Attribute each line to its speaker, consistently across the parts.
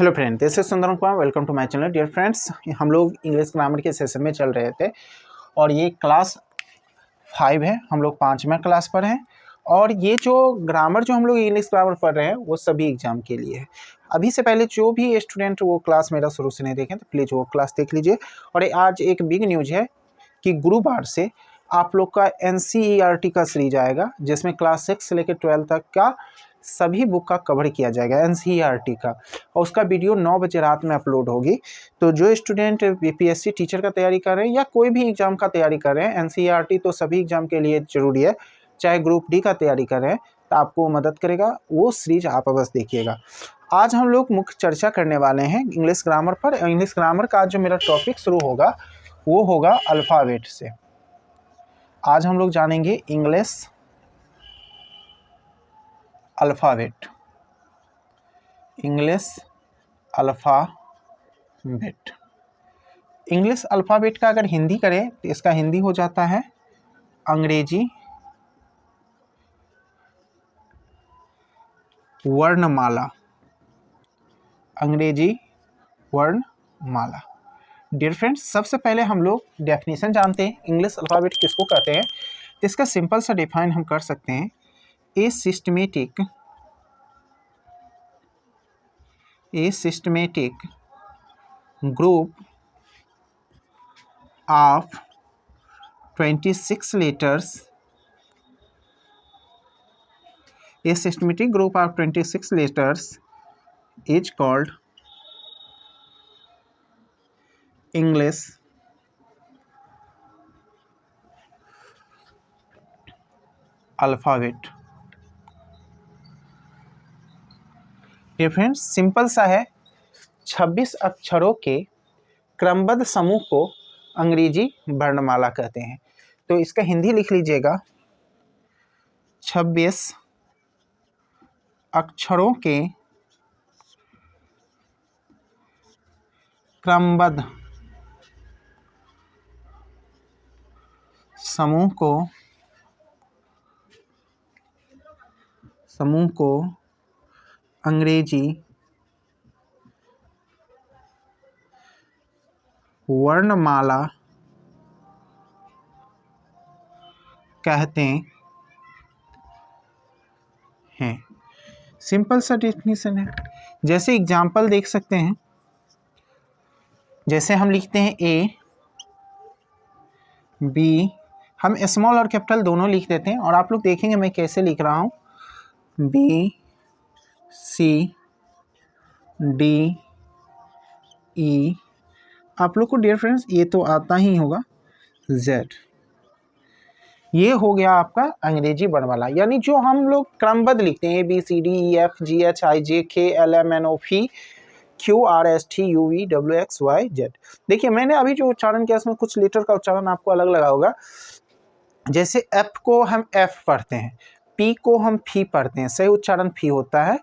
Speaker 1: Hello friend, this is Sundaram Kumar. Welcome to my channel. Dear friends, हम लोग English grammar के session में चल रहे थे और ये क्लास 5 है। हम लोग 5वें क्लास पर हैं और ये जो ग्रामर जो हम लोग इंग्लिश ग्रामर पढ़ रहे हैं वो सभी एग्जाम के लिए है। अभी से पहले जो भी स्टूडेंट वो क्लास मेरा शुरू से नहीं देखें तो प्लीज़ वो क्लास देख लीजिए। और आज एक बिग न्यूज़ है कि गुरुवार से आप लोग का NCERT का सीरीज आएगा, जिसमें क्लास 6 से लेकर 12 तक का सभी बुक का कवर किया जाएगा NCERT का, और उसका वीडियो 9 बजे रात में अपलोड होगी। तो जो स्टूडेंट BPSC टीचर का तैयारी कर रहे हैं या कोई भी एग्ज़ाम का तैयारी कर रहे हैं, NCERT तो सभी एग्ज़ाम के लिए ज़रूरी है। चाहे ग्रुप D का तैयारी कर रहे हैं तो आपको मदद करेगा, वो सीरीज आप बस देखिएगा। आज हम लोग मुख्य चर्चा करने वाले हैं इंग्लिश ग्रामर पर। इंग्लिश ग्रामर का जो मेरा टॉपिक शुरू होगा वो होगा अल्फ़ाबेट से। आज हम लोग जानेंगे English alphabet. English alphabet. English alphabet का अगर हिंदी करें तो इसका हिंदी हो जाता है अंग्रेजी वर्णमाला। अंग्रेजी वर्णमाला। डियर फ्रेंड्स, सबसे पहले हम लोग डेफिनेशन जानते हैं इंग्लिश अल्फ़ाबेट किसको कहते हैं। तो इसका सिंपल सा डिफाइन हम कर सकते हैं, a systematic group of 26 letters. A systematic group of 26 letters is called English alphabet. Dear friends, simple सा है, 26 अक्षरों के क्रमबद्ध समूह को अंग्रेजी वर्णमाला कहते हैं। तो इसका हिंदी लिख लीजिएगा, 26 अक्षरों के क्रमबद्ध समूह को अंग्रेजी वर्णमाला कहते हैं। सिंपल सा डेफिनेशन है। जैसे एग्जाम्पल देख सकते हैं, जैसे हम लिखते हैं A B, हम स्मॉल और कैपिटल दोनों लिख देते हैं और आप लोग देखेंगे मैं कैसे लिख रहा हूँ, B C D E। आप लोग को डियर फ्रेंड्स ये तो आता ही होगा Z। ये हो गया आपका अंग्रेजी वर्णमाला, यानी जो हम लोग क्रमबद्ध लिखते हैं ABCDEFGHIJKLMNOP QRSTUVWXYZ। देखिए मैंने अभी जो उच्चारण किया उसमें कुछ लेटर का उच्चारण आपको अलग लगा होगा। जैसे F को हम F पढ़ते हैं, P को हम फी पढ़ते हैं, सही उच्चारण फी होता है।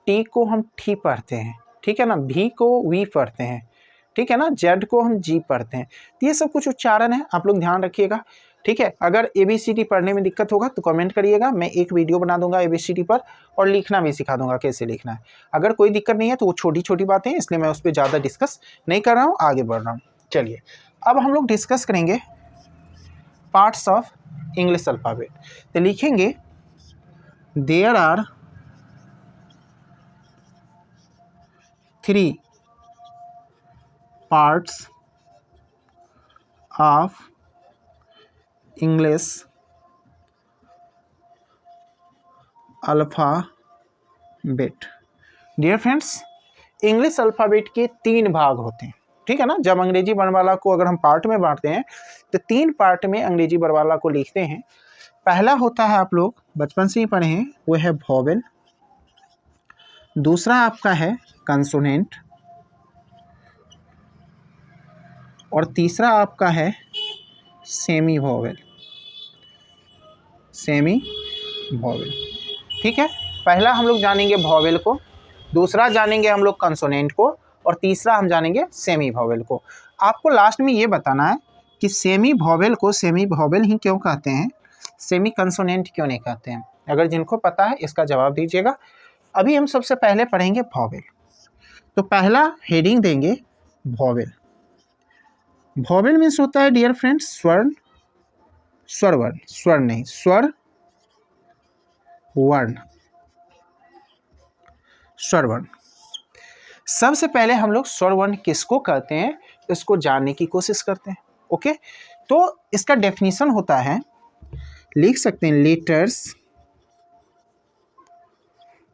Speaker 1: T को हम ठी पढ़ते हैं, ठीक है ना। V को वी पढ़ते हैं, ठीक है ना। Z को हम G पढ़ते हैं। तो ये सब कुछ उच्चारण है, आप लोग ध्यान रखिएगा, ठीक है। अगर ABCD पढ़ने में दिक्कत होगा तो कमेंट करिएगा, मैं एक वीडियो बना दूंगा ABCD पर और लिखना भी सिखा दूंगा कैसे लिखना है। अगर कोई दिक्कत नहीं है तो वो छोटी छोटी बातें हैं, इसलिए मैं उस पर ज़्यादा डिस्कस नहीं कर रहा हूँ, आगे बढ़ रहा हूँ। चलिए अब हम लोग डिस्कस करेंगे पार्ट्स ऑफ इंग्लिश अल्फ़ाबेट। तो लिखेंगे there are 3 parts of English alphabet. Dear friends, English alphabet के 3 भाग होते हैं, ठीक है ना। जब अंग्रेजी वर्णमाला को अगर हम पार्ट में बांटते हैं तो 3 पार्ट में अंग्रेजी वर्णमाला को लिखते हैं। पहला होता है, आप लोग बचपन से ही पढ़े हैं, वो है वॉवेल। दूसरा आपका है कंसोनेंट और तीसरा आपका है सेमी वॉवेल। ठीक है। पहला हम लोग जानेंगे वॉवेल को, दूसरा जानेंगे हम लोग कंसोनेंट को और तीसरा हम जानेंगे सेमी वॉवेल को। आपको लास्ट में ये बताना है कि सेमी वॉवेल को सेमी वॉवेल ही क्यों कहते हैं, सेमी कंसोनेंट क्यों नहीं कहते हैं। अगर जिनको पता है इसका जवाब दीजिएगा। अभी हम सबसे पहले पढ़ेंगे वॉवेल। तो पहला हेडिंग देंगे वॉवेल। वॉवेल मीन्स होता है डियर फ्रेंड्स स्वर्ण, स्वर वर्ण, स्वर नहीं, स्वर वर्ण, स्वर वर्ण। सबसे पहले हम लोग स्वर वर्ण किसको कहते हैं इसको जानने की कोशिश करते हैं। ओके, तो इसका डेफिनेशन होता है, लिख सकते हैं letters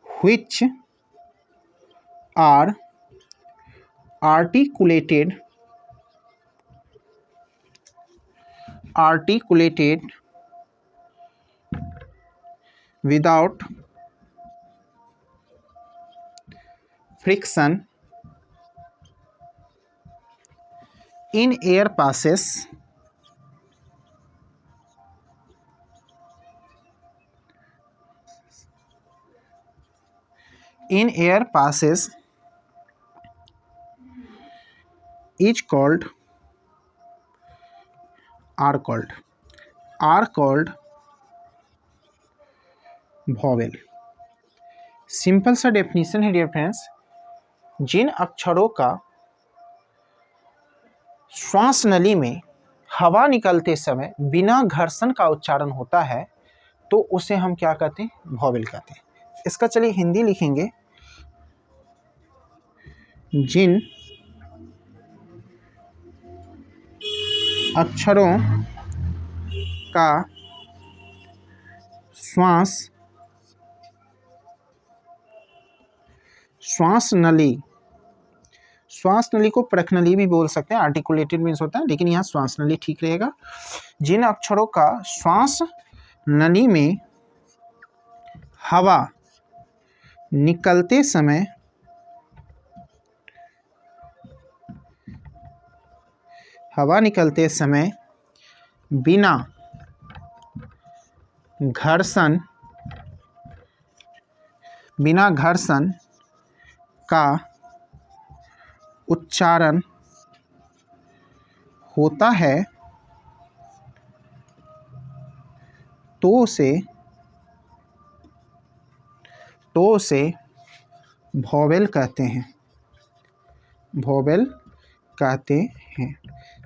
Speaker 1: which are articulated without friction in air passes is called are called vowel. Simple सा डेफिनेशन है डियर फ्रेंड्स, जिन अक्षरों का श्वास नली में हवा निकलते समय बिना घर्षण का उच्चारण होता है तो उसे हम क्या कहते हैं, वॉवेल कहते हैं। इसका चलिए हिंदी लिखेंगे, जिन अक्षरों का श्वास नली को प्रखनली भी बोल सकते हैं, आर्टिकुलेटेड मीन्स होता है, लेकिन यहाँ श्वास नली ठीक रहेगा। जिन अक्षरों का श्वास नली में हवा निकलते समय बिना घर्षण का उच्चारण होता है तो उसे वॉवेल कहते हैं,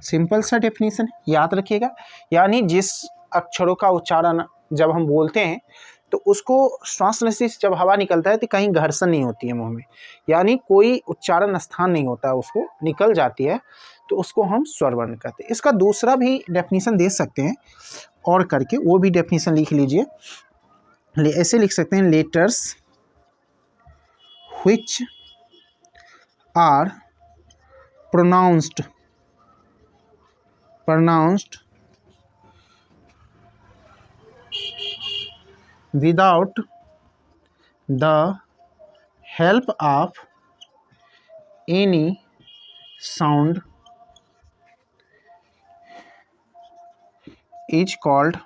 Speaker 1: सिंपल सा डेफिनेशन याद रखिएगा। यानी जिस अक्षरों का उच्चारण जब हम बोलते हैं तो उसको श्वास नली से जब हवा निकलता है तो कहीं घर्षण नहीं होती है मुंह में, यानी कोई उच्चारण स्थान नहीं होता है, उसको निकल जाती है, तो उसको हम स्वर वर्ण कहते हैं। इसका दूसरा भी डेफिनेशन दे सकते हैं और करके, वो भी डेफिनेशन लिख लीजिए। ऐसे लिख सकते हैं, letters which are pronounced without the help of any sound is called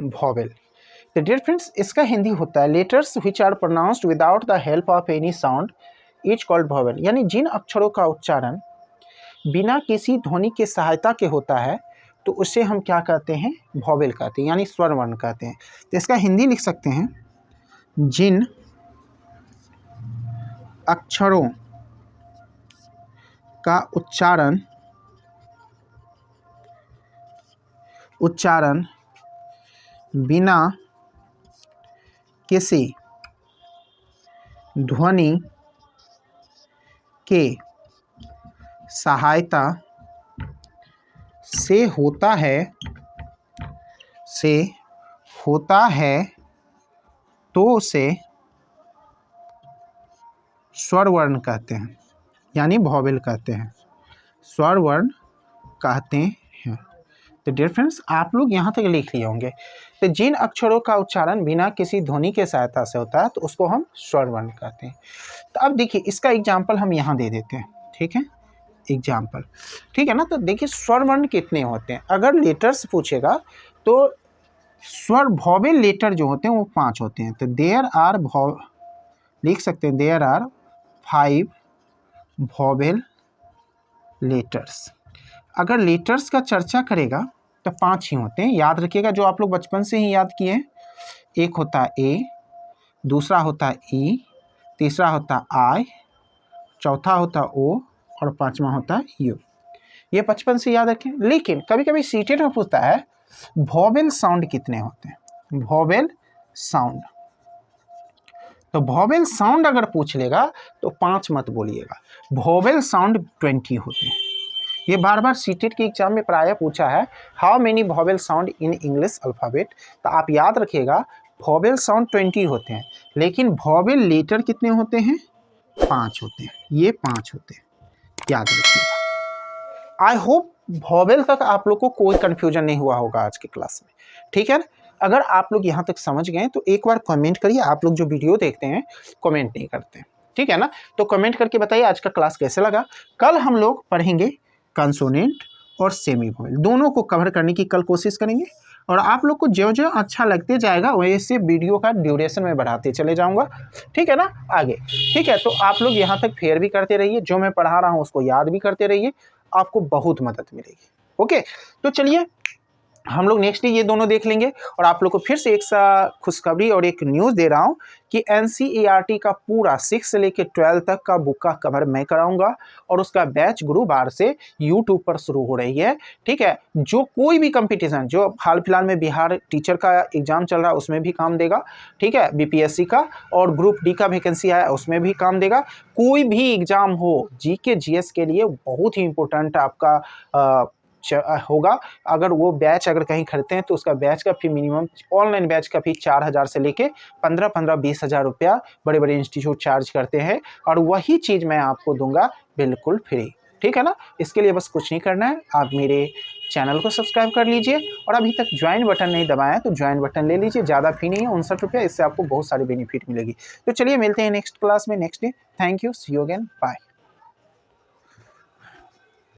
Speaker 1: vowel, तो डियर फ्रेंड्स इसका हिंदी होता है, letters which are pronounced without the help of any sound is called vowel. यानी जिन अक्षरों का उच्चारण बिना किसी ध्वनि के सहायता के होता है तो उसे हम क्या कहते हैं, वॉवेल कहते हैं, यानी स्वर वर्ण कहते हैं। तो इसका हिंदी लिख सकते हैं, जिन अक्षरों का उच्चारण बिना किसी ध्वनि के सहायता से होता है तो उसे स्वर वर्ण कहते हैं, यानी वॉवेल कहते हैं, स्वर वर्ण कहते हैं। तो डियर फ्रेंड्स आप लोग यहाँ तक लिख लिए होंगे। तो जिन अक्षरों का उच्चारण बिना किसी ध्वनि के सहायता से होता है तो उसको हम स्वर वर्ण कहते हैं। तो अब देखिए इसका एग्जाम्पल हम यहाँ दे देते हैं, ठीक है, एग्जाम्पल, ठीक है ना। तो देखिए स्वर वर्ण कितने होते हैं, अगर लेटर्स पूछेगा तो स्वर वॉवेल लेटर जो होते हैं वो 5 होते हैं। तो देयर आर लिख सकते हैं, देयर आर 5 वॉवेल लेटर्स। अगर लेटर्स का चर्चा करेगा तो 5 ही होते हैं, याद रखिएगा, जो आप लोग बचपन से ही याद किए हैं। एक होता है ए, दूसरा होता है ई, तीसरा होता है आई, चौथा होता है ओ और पांचवा होता है यू। ये बचपन से याद रखें। लेकिन कभी कभी सीटेट में पूछता है वॉवेल साउंड कितने होते हैं, वॉवेल साउंड। तो वॉवेल साउंड अगर पूछ लेगा तो 5 मत बोलिएगा, वॉवेल साउंड 20 होते हैं। ये बार बार सीटेट के एग्जाम में प्रायः पूछा है, how many vowel sound in English alphabet. तो आप याद रखिएगा वॉवेल साउंड 20 होते हैं, लेकिन वॉवेल लेटर कितने होते हैं, 5 होते हैं। ये 5 होते हैं, याद रखिएगा। आई होप वॉवेल तक आप लोग को कोई कंफ्यूजन नहीं हुआ होगा आज के क्लास में, ठीक है ना। अगर आप लोग यहाँ तक समझ गए तो एक बार कमेंट करिए। आप लोग जो वीडियो देखते हैं कमेंट नहीं करते, ठीक है ना, तो कमेंट करके बताइए आज का क्लास कैसे लगा। कल हम लोग पढ़ेंगे कंसोनेंट और सेमी वोवेल, दोनों को कवर करने की कल कोशिश करेंगे। और आप लोग को जो जो अच्छा लगते जाएगा वैसे वीडियो का ड्यूरेशन में बढ़ाते चले जाऊंगा, ठीक है ना, आगे। ठीक है, तो आप लोग यहाँ तक फेयर भी करते रहिए, जो मैं पढ़ा रहा हूँ उसको याद भी करते रहिए, आपको बहुत मदद मिलेगी। ओके, तो चलिए हम लोग नेक्स्ट डे ये दोनों देख लेंगे। और आप लोग को फिर से एक सा खुशखबरी और एक न्यूज़ दे रहा हूँ कि NCERT का पूरा 6 से लेकर 12 तक का बुक का कवर मैं कराऊंगा और उसका बैच गुरुवार से YouTube पर शुरू हो रही है, ठीक है। जो कोई भी कंपटीशन, जो हाल फिलहाल में बिहार टीचर का एग्जाम चल रहा है उसमें भी काम देगा, ठीक है, BPSC का, और ग्रुप डी का वैकेंसी आया उसमें भी काम देगा। कोई भी एग्जाम हो GK GS के लिए बहुत ही इंपॉर्टेंट आपका होगा। अगर वो बैच अगर कहीं खरीदते हैं तो उसका बैच का फी मिनिमम, ऑनलाइन बैच का फी 4,000 से लेके 15-20 हज़ार रुपया बड़े बड़े इंस्टीट्यूट चार्ज करते हैं, और वही चीज़ मैं आपको दूंगा बिल्कुल फ्री, ठीक है ना। इसके लिए बस कुछ नहीं करना है, आप मेरे चैनल को सब्सक्राइब कर लीजिए और अभी तक ज्वाइन बटन नहीं दबाया तो ज्वाइन बटन ले लीजिए। ज़्यादा फी नहीं है, 59 रुपया, इससे आपको बहुत सारी बेनिफिट मिलेगी। तो चलिए मिलते हैं नेक्स्ट क्लास में next day. Thank you, see you again, bye.